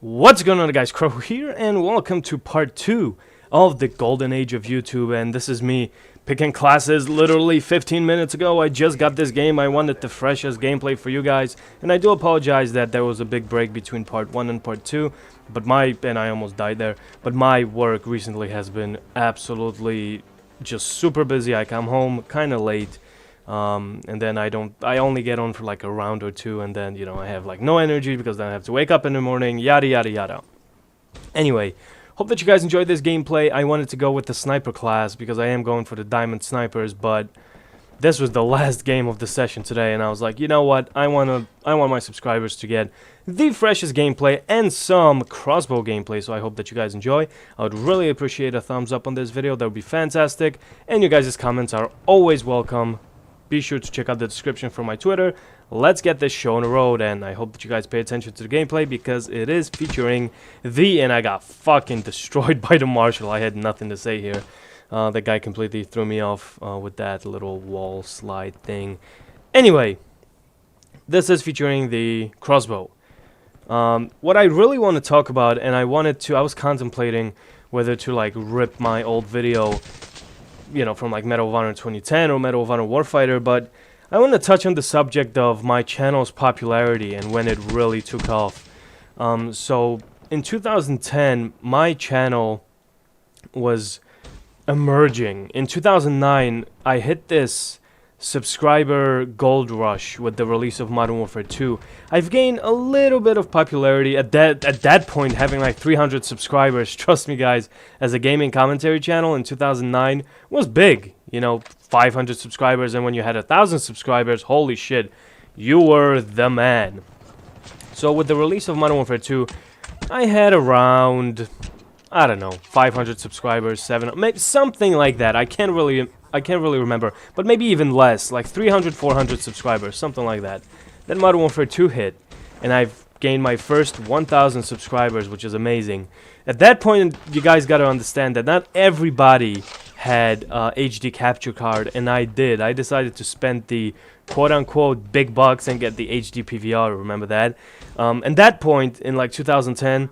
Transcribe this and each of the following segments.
What's going on, guys? Crow here, and welcome to part 2 of the golden age of YouTube. And this is me picking classes literally 15 minutes ago. I just got this game. I wanted the freshest gameplay for you guys, and I do apologize that there was a big break between part 1 and part 2, but I almost died there, but my work recently has been absolutely just super busy. I come home kind of late. And then I only get on for like a round or two, and then, I have like no energy because then I have to wake up in the morning, yada yada yada. Anyway, hope that you guys enjoyed this gameplay. I wanted to go with the sniper class because I am going for the diamond snipers, but this was the last game of the session today, and I was like, you know what, I want my subscribers to get the freshest gameplay and some crossbow gameplay, so I hope that you guys enjoy. I would really appreciate a thumbs up on this video. That would be fantastic, and you guys' comments are always welcome. Be sure to check out the description for my Twitter. Let's get this show on the road, and I hope that you guys pay attention to the gameplay because it is featuring and I got fucking destroyed by the marshal. I had nothing to say here. The guy completely threw me off with that little wall slide thing. Anyway, this is featuring the crossbow. What I really want to talk about, and I was contemplating whether to like rip my old video, from like Medal of Honor 2010 or Medal of Honor Warfighter, but I want to touch on the subject of my channel's popularity and when it really took off. So in 2010, my channel was emerging. In 2009, I hit this subscriber gold rush with the release of Modern Warfare 2. I've gained a little bit of popularity at that point, having like 300 subscribers. Trust me, guys, as a gaming commentary channel in 2009 was big. 500 subscribers, and when you had 1,000 subscribers, holy shit, you were the man. So with the release of Modern Warfare 2, I had around, I don't know, 500 subscribers, maybe something like that. I can't really remember, but maybe even less, like 300, 400 subscribers, something like that. Then Modern Warfare 2 hit, and I've gained my first 1,000 subscribers, which is amazing. At that point, you guys gotta understand that not everybody had HD capture card, and I did. I decided to spend the quote-unquote big bucks and get the HD PVR, remember that? And that point, in like 2010,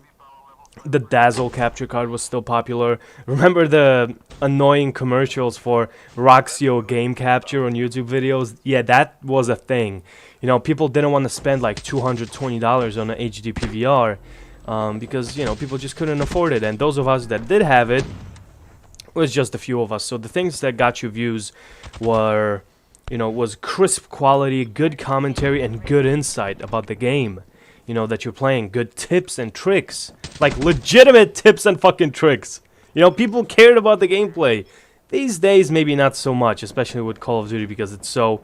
the Dazzle capture card was still popular. Remember the annoying commercials for Roxio game capture on YouTube videos? Yeah, that was a thing. People didn't want to spend like $220 on an HD PVR because, people just couldn't afford it. And those of us that did have it, was just a few of us. So the things that got you views were, was crisp quality, good commentary, and good insight about the game. That you're playing, good tips and tricks, like legitimate tips and fucking tricks. People cared about the gameplay. These days, maybe not so much, especially with Call of Duty, because it's so,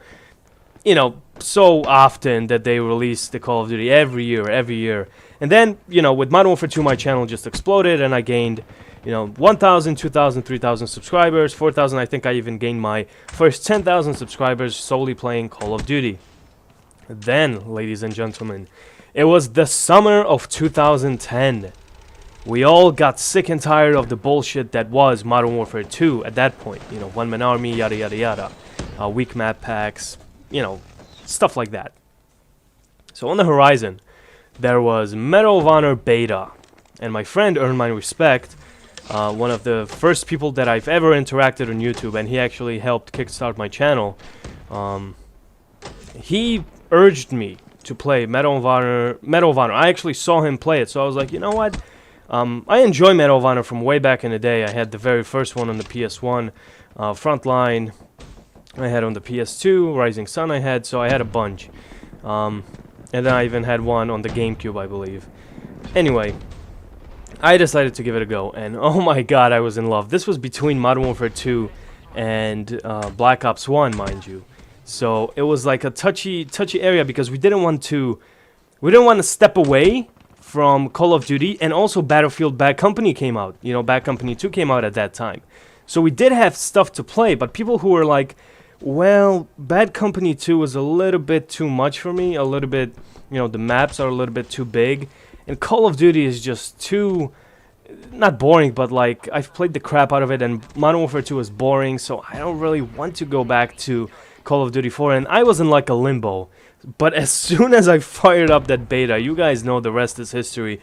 so often that they release the Call of Duty every year. And then, with Modern Warfare 2, my channel just exploded, and I gained, 1,000, 2,000, 3,000 subscribers, 4,000. I think I even gained my first 10,000 subscribers solely playing Call of Duty. Then, ladies and gentlemen, it was the summer of 2010. We all got sick and tired of the bullshit that was Modern Warfare 2 at that point. One-man army, yada yada yada. Weak map packs, stuff like that. So on the horizon, there was Medal of Honor Beta. And my friend earned my respect. One of the first people that I've ever interacted on YouTube, and he actually helped kickstart my channel. He urged me to play Medal of Honor. I actually saw him play it, so I was like, you know what? I enjoy Medal of Honor from way back in the day. I had the very first one on the PS1, Frontline. I had on the PS2, Rising Sun I had, so I had a bunch. And then I even had one on the GameCube, I believe. Anyway, I decided to give it a go, and oh my god, I was in love. This was between Modern Warfare 2 and Black Ops 1, mind you. So it was like a touchy area because we didn't want to step away from Call of Duty, and also Battlefield Bad Company came out. Bad Company 2 came out at that time. So we did have stuff to play, but people who were like, well, Bad Company 2 was a little bit too much for me, a little bit, the maps are a little bit too big, and Call of Duty is just too, not boring, but like, I've played the crap out of it, and Modern Warfare 2 is boring, so I don't really want to go back to Call of Duty 4, and I was in like a limbo. But as soon as I fired up that beta, you guys know the rest is history.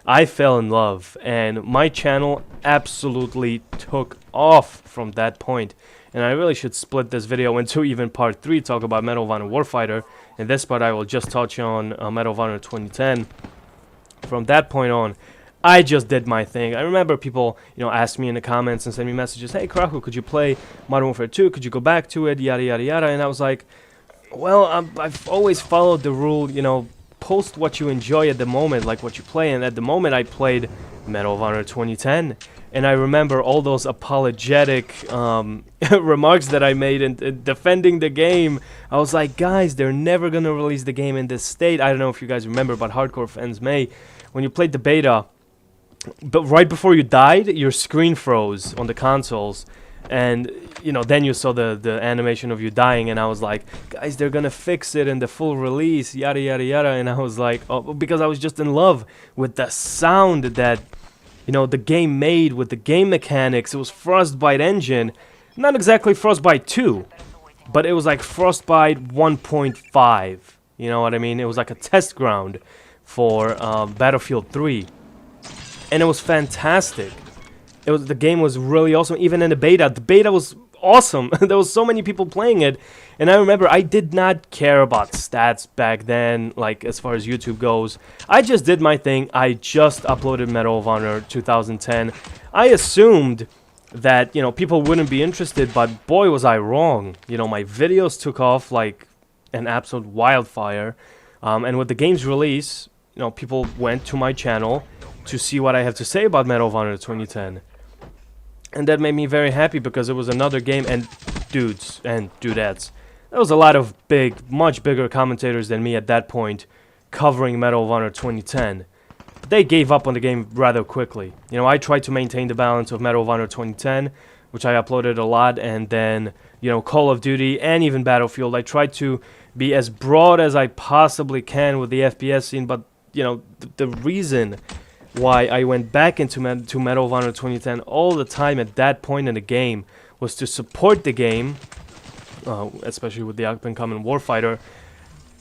I fell in love, and my channel absolutely took off from that point. And I really should split this video into even part 3, talk about Medal of Honor Warfighter. In this part, I will just touch on Medal of Honor 2010. From that point on, I just did my thing. I remember people, ask me in the comments and send me messages, "Hey, Krahu, could you play Modern Warfare 2? Could you go back to it? Yada, yada, yada." And I was like, well, I've always followed the rule, post what you enjoy at the moment, like what you play. And at the moment, I played Medal of Honor 2010. And I remember all those apologetic remarks that I made in defending the game. I was like, guys, they're never going to release the game in this state. I don't know if you guys remember, but hardcore fans may. When you played the beta, but right before you died, your screen froze on the consoles. And, then you saw the animation of you dying. And I was like, guys, they're going to fix it in the full release, yada, yada, yada. And I was like, oh, because I was just in love with the sound that the game made, with the game mechanics. It was Frostbite engine, not exactly Frostbite 2, but it was like Frostbite 1.5. You know what I mean? It was like a test ground for Battlefield 3, and it was fantastic. The game was really awesome. Even in the beta was awesome. There was so many people playing it, and I remember I did not care about stats back then, like as far as YouTube goes. I just did my thing. I just uploaded Medal of Honor 2010. I assumed that people wouldn't be interested, but boy was I wrong. My videos took off like an absolute wildfire, and with the game's release, people went to my channel to see what I have to say about Medal of Honor 2010. And that made me very happy, because it was another game, and dudes and dudettes, there was a lot of much bigger commentators than me at that point covering Medal of Honor 2010. But they gave up on the game rather quickly. I tried to maintain the balance of Medal of Honor 2010, which I uploaded a lot, and then, Call of Duty and even Battlefield. I tried to be as broad as I possibly can with the FPS scene, but, the reason why I went back into Medal of Honor 2010 all the time at that point in the game was to support the game, especially with the up-and-coming Warfighter,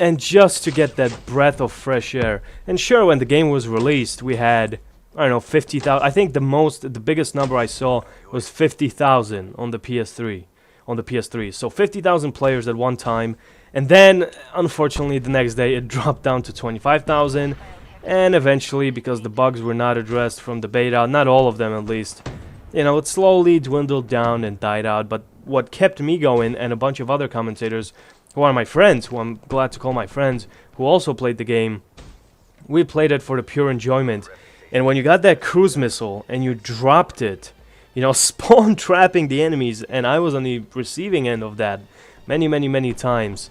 and just to get that breath of fresh air. And sure, when the game was released, we had, I don't know, 50,000. I think the biggest number I saw was 50,000 on the PS3. So 50,000 players at one time, and then, unfortunately, the next day it dropped down to 25,000. And eventually, because the bugs were not addressed from the beta, not all of them at least, it slowly dwindled down and died out. But what kept me going, and a bunch of other commentators who are my friends, who I'm glad to call my friends, who also played the game, we played it for the pure enjoyment. And when you got that cruise missile and you dropped it, spawn trapping the enemies, and I was on the receiving end of that many times.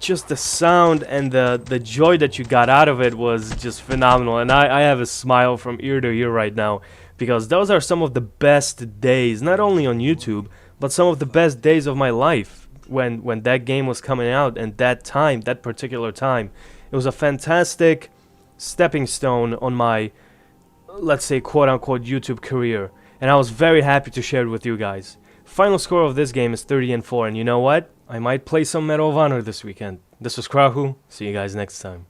Just the sound and the joy that you got out of it was just phenomenal. And I have a smile from ear to ear right now, because those are some of the best days, not only on YouTube, but some of the best days of my life when that game was coming out. And that particular time, it was a fantastic stepping stone on my, let's say, quote-unquote YouTube career. And I was very happy to share it with you guys. Final score of this game is 30-4, and you know what? I might play some Medal of Honor this weekend. This was Krahu. See you guys next time.